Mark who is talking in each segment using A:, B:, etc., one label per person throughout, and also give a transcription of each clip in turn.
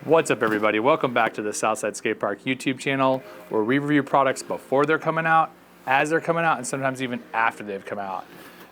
A: What's up, everybody? Welcome back to the Southside Skate Park YouTube channel, where we review products before they're coming out, as they're coming out, and sometimes even after they've come out.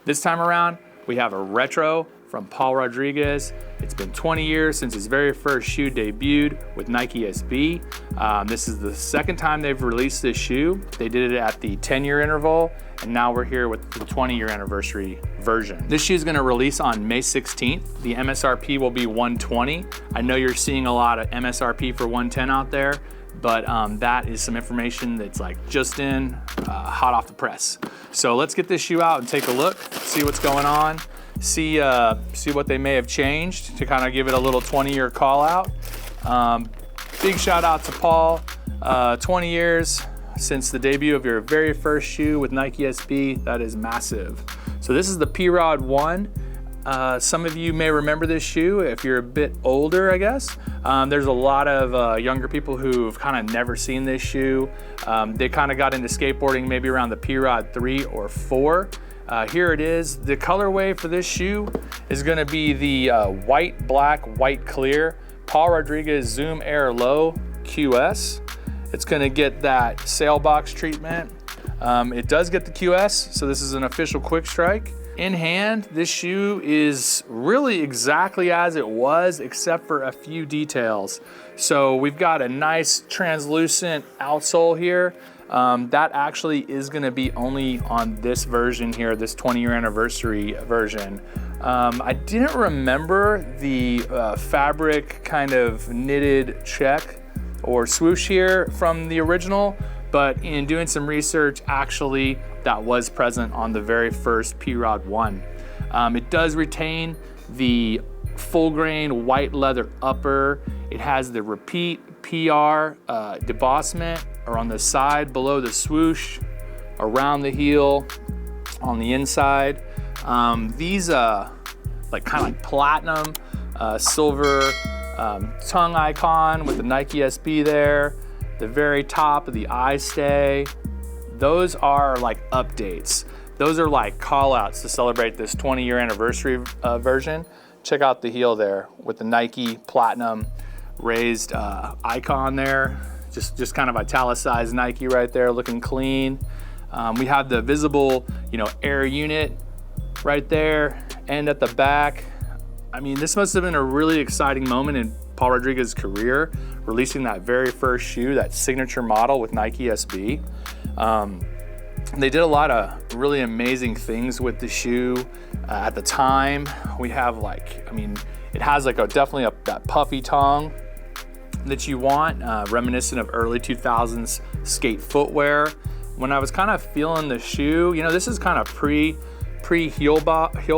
A: This time around, we have a retro from Paul Rodriguez. It's been 20 years since his very first shoe debuted with Nike SB. This is the second time they've released this shoe. They did it at the 10-year interval, and now we're here with the 20-year anniversary version. This shoe is going to release on May 16th. The MSRP will be $120. I know you're seeing a lot of MSRP for $110 out there, but that is some information that's like just in, hot off the press. So let's get this shoe out and take a look, see what's going on, see what they may have changed to kind of give it a little 20-year call out. Big shout out to Paul. 20 years since the debut of your very first shoe with Nike SB. That is massive. So this is the P-Rod 1. Some of you may remember this shoe if you're a bit older, I guess. There's a lot of younger people who've kind of never seen this shoe. They kind of got into skateboarding maybe around the P-Rod 3 or 4. Here it is. The colorway for this shoe is going to be the white, black, white, clear Paul Rodriguez Zoom Air Low QS. It's going to get that sail box treatment. It does get the QS, so this is an official quick strike. In hand, this shoe is really exactly as it was, except for a few details. So we've got a nice translucent outsole here. That actually is going to be only on this version here, this 20-year anniversary version. I didn't remember the fabric kind of knitted check or swoosh here from the original, but in doing some research, actually that was present on the very first P-Rod 1. It does retain the full grain white leather upper. It has the repeat PR debossment or on the side below the swoosh, around the heel, on the inside. These like kind of like platinum, silver tongue icon with the Nike SB there. The very top of the eye stay. Those are like updates. Those are like call outs to celebrate this 20-year anniversary version. Check out the heel there with the Nike platinum raised icon there. Just kind of italicized Nike right there, looking clean. We have the visible, air unit right there and at the back. I mean, this must have been a really exciting moment in Paul Rodriguez's career, releasing that very first shoe, that signature model with Nike SB. They did a lot of really amazing things with the shoe at the time. We have it has like definitely that puffy tongue that you want, reminiscent of early 2000s skate footwear. When I was kind of feeling the shoe, this is kind of pre heel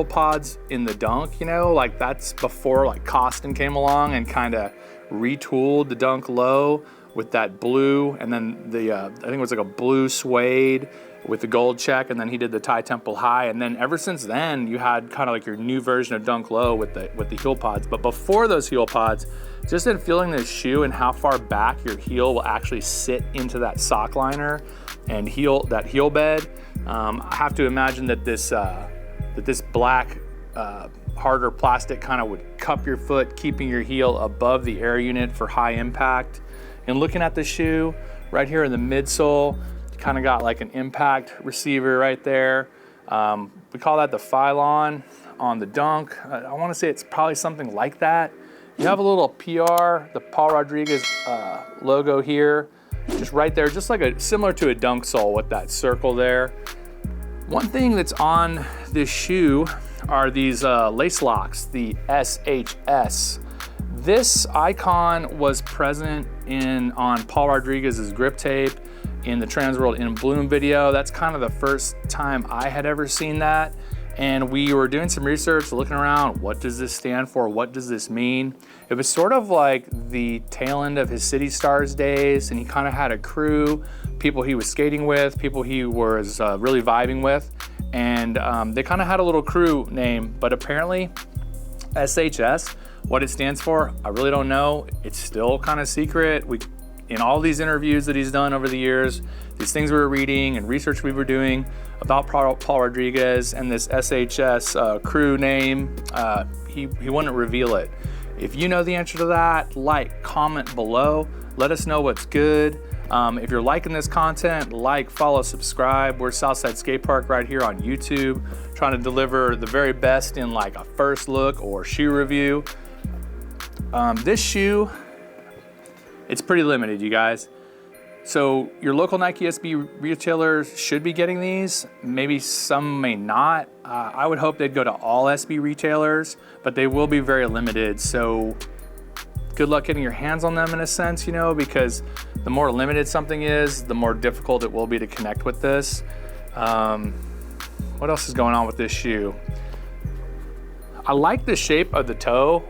A: pods in the dunk, like that's before like Costin came along and kind of retooled the dunk low with that blue, and then the I think it was like a blue suede with the gold check, and then he did the tie temple high, and then ever since then you had kind of like your new version of dunk low with the heel pods. But before those heel pods, just in feeling this shoe and how far back your heel will actually sit into that sock liner and that heel bed, I have to imagine that this black harder plastic kind of would cup your foot, keeping your heel above the air unit for high impact. And looking at the shoe right here in the midsole, you kind of got like an impact receiver right there. We call that the Phylon on the dunk. I want to say it's probably something like that. You have a little PR, the Paul Rodriguez logo here, just right there, just like similar to a dunk sole with that circle there. One thing that's on this shoe are these lace locks, the SHS. This icon was present on Paul Rodriguez's grip tape in the Transworld in Bloom video. That's kind of the first time I had ever seen that. And we were doing some research, looking around, what does this stand for? What does this mean? It was sort of like the tail end of his City Stars days, and he kind of had a crew, people he was skating with, people he was really vibing with, and they kind of had a little crew name, but apparently SHS, what it stands for, I really don't know. It's still kind of secret. In all these interviews that he's done over the years, these things we were reading and research we were doing about Paul Rodriguez and this SHS crew name, he wouldn't reveal it. If you know the answer to that, like, comment below. Let us know what's good. If you're liking this content, like, follow, subscribe. We're Southside Skate Park right here on YouTube, trying to deliver the very best in like a first look or shoe review. This shoe, it's pretty limited, you guys. So your local Nike SB retailers should be getting these. Maybe some may not. I would hope they'd go to all SB retailers, but they will be very limited. So good luck getting your hands on them in a sense, you know, because the more limited something is, the more difficult it will be to connect with this. What else is going on with this shoe? I like the shape of the toe.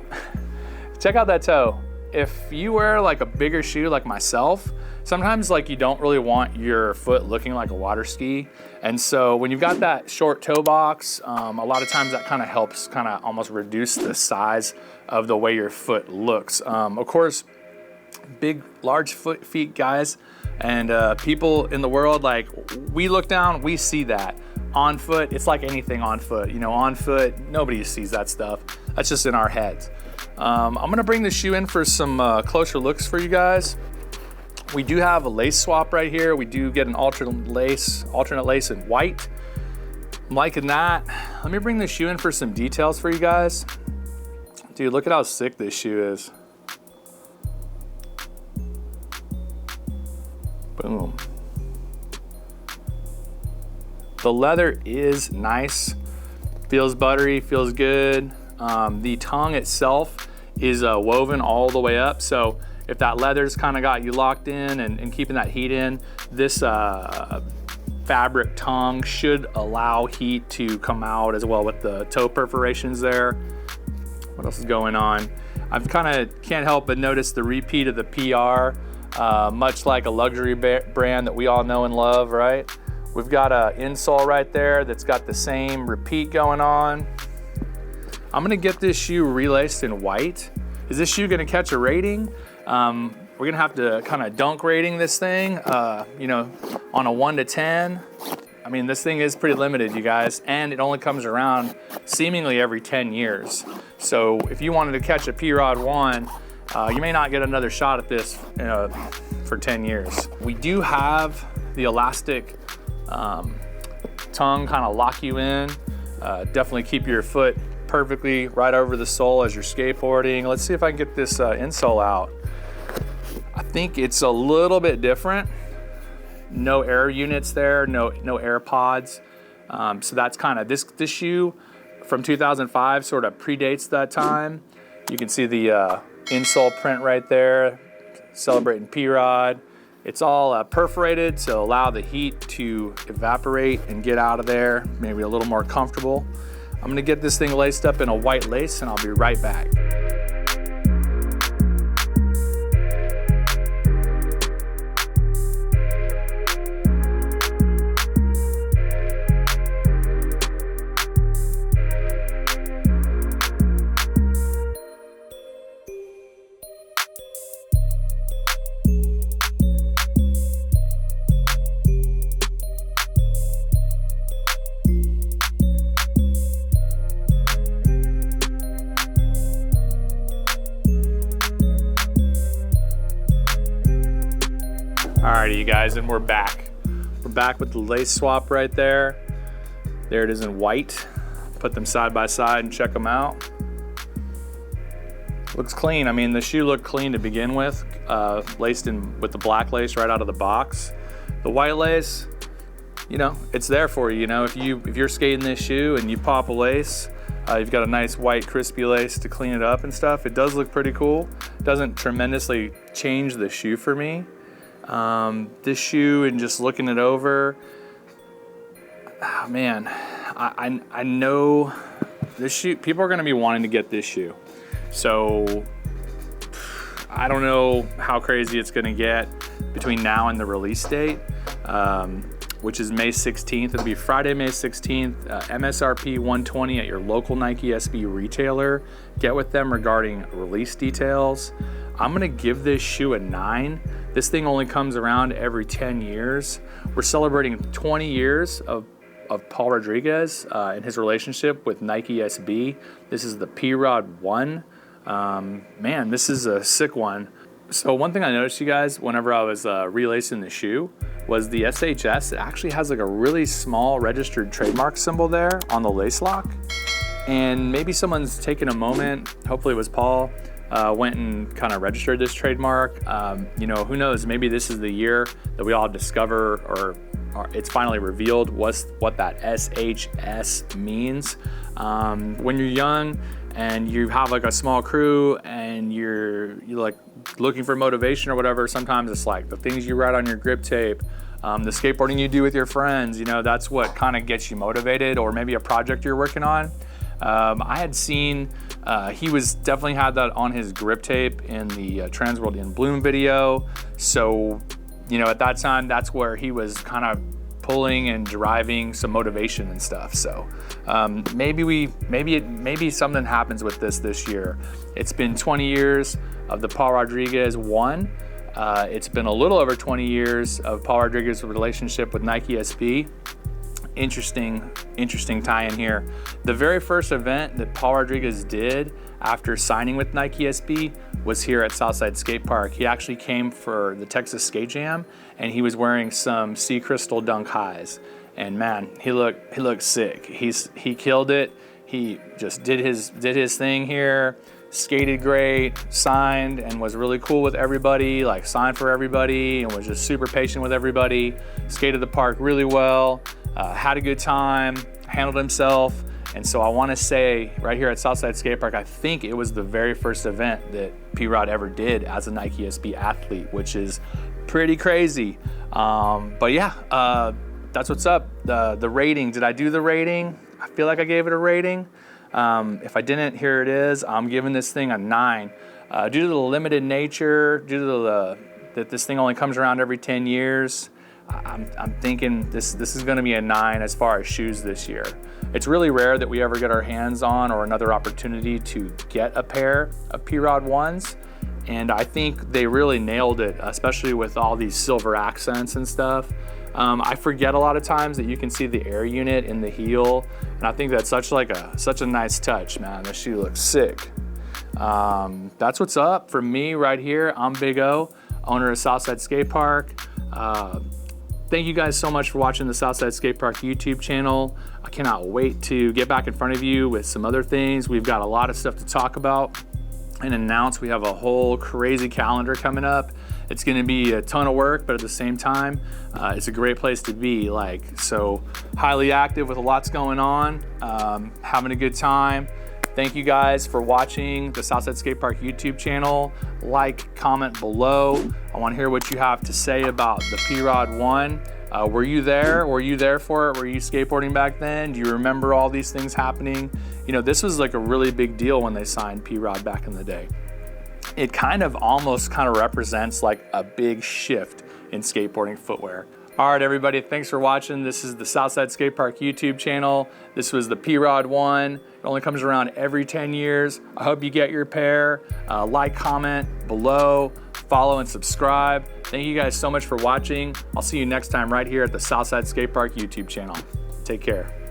A: Check out that toe. If you wear like a bigger shoe like myself, sometimes like you don't really want your foot looking like a water ski. And so when you've got that short toe box, a lot of times that kind of helps kind of almost reduce the size of the way your foot looks. Of course, big, large feet guys and people in the world, like we look down, we see that. On foot, it's like anything on foot. You know, on foot, nobody sees that stuff. That's just in our heads. I'm gonna bring the shoe in for some closer looks for you guys. We do have a lace swap right here. We do get an alternate lace in white. I'm liking that. Let me bring the shoe in for some details for you guys. Dude, look at how sick this shoe is. Boom. The leather is nice, feels buttery, feels good. The tongue itself is woven all the way up. So if that leather's kind of got you locked in and keeping that heat in, this fabric tongue should allow heat to come out as well with the toe perforations there. What else is going on? I've kind of can't help but notice the repeat of the PR, much like a luxury brand that we all know and love, right? We've got an insole right there that's got the same repeat going on. I'm gonna get this shoe relaced in white. Is this shoe gonna catch a rating? We're gonna have to kind of dunk rating this thing, you know, on a 1 to 10. I mean, this thing is pretty limited, you guys, and it only comes around seemingly every 10 years. So if you wanted to catch a P-Rod 1, you may not get another shot at this for 10 years. We do have the elastic tongue kind of lock you in. Definitely keep your foot perfectly right over the sole as you're skateboarding. Let's see if I can get this insole out. I think it's a little bit different. No air units there, no air pods. So that's kind of, this shoe from 2005 sort of predates that time. You can see the insole print right there, celebrating P-Rod. It's all perforated to allow the heat to evaporate and get out of there, maybe a little more comfortable. I'm gonna get this thing laced up in a white lace and I'll be right back. Alrighty, you guys, and we're back. We're back with the lace swap right there. There it is in white. Put them side by side and check them out. Looks clean. I mean, the shoe looked clean to begin with, laced in with the black lace right out of the box. The white lace, you know, it's there for you. You know, if you're skating this shoe and you pop a lace, you've got a nice white crispy lace to clean it up and stuff. It does look pretty cool. It doesn't tremendously change the shoe for me. This shoe and just looking it over, oh man, I know this shoe, people are going to be wanting to get this shoe. So I don't know how crazy it's going to get between now and the release date, which is May 16th. It'll be Friday, May 16th, MSRP 120 at your local Nike SB retailer. Get with them regarding release details. I'm gonna give this shoe a 9. This thing only comes around every 10 years. We're celebrating 20 years of Paul Rodriguez and his relationship with Nike SB. This is the P-Rod 1. Man, this is a sick one. So one thing I noticed, you guys, whenever I was relacing the shoe, was the SHS, it actually has like a really small registered trademark symbol there on the lace lock. And maybe someone's taken a moment, hopefully it was Paul, went and kind of registered this trademark. You know, who knows, maybe this is the year that we all discover, or it's finally revealed what that SHS means. When you're young and you have like a small crew and you're like looking for motivation or whatever, sometimes it's like the things you write on your grip tape, the skateboarding you do with your friends, you know, that's what kind of gets you motivated, or maybe a project you're working on. I had seen, he was definitely had that on his grip tape in the Transworld in Bloom video. So, you know, at that time, that's where he was kind of pulling and deriving some motivation and stuff. So maybe something happens with this year. It's been 20 years of the Paul Rodriguez 1. It's been a little over 20 years of Paul Rodriguez's relationship with Nike SB. Interesting tie-in here. The very first event that Paul Rodriguez did after signing with Nike SB was here at Southside Skate Park. He actually came for the Texas Skate Jam, and he was wearing some Sea Crystal Dunk highs. And man, he looked sick. He killed it. He just did his thing here, skated great, signed, and was really cool with everybody, like signed for everybody, and was just super patient with everybody. Skated the park really well. Had a good time, handled himself. And so I want to say right here at Southside Skate Park, I think it was the very first event that P-Rod ever did as a Nike SB athlete, which is pretty crazy. But yeah, that's what's up. The rating, did I do the rating? I feel like I gave it a rating. If I didn't, here it is. I'm giving this thing a 9. Due to the limited nature, due to that this thing only comes around every 10 years, I'm thinking this is going to be a 9 as far as shoes this year. It's really rare that we ever get our hands on or another opportunity to get a pair of P-Rod 1s, and I think they really nailed it, especially with all these silver accents and stuff. I forget a lot of times that you can see the air unit in the heel, and I think that's such a nice touch, man. This shoe looks sick. That's what's up for me right here. I'm Big O, owner of Southside Skate Park. Thank you guys so much for watching the Southside Skate Park YouTube channel. I cannot wait to get back in front of you with some other things. We've got a lot of stuff to talk about and announce. We have a whole crazy calendar coming up. It's going to be a ton of work, but at the same time, it's a great place to be. So highly active with lots going on, having a good time. Thank you guys for watching the Southside Skate Park YouTube channel. Like, comment below. I want to hear what you have to say about the P-Rod 1. Were you there? Were you there for it? Were you skateboarding back then? Do you remember all these things happening? You know, this was like a really big deal when they signed P-Rod back in the day. It kind of almost represents like a big shift in skateboarding footwear. All right, everybody, thanks for watching. This is the Southside Skate Park YouTube channel. This was the P-Rod 1. It only comes around every 10 years. I hope you get your pair. Like, comment below, follow, and subscribe. Thank you guys so much for watching. I'll see you next time right here at the Southside Skate Park YouTube channel. Take care.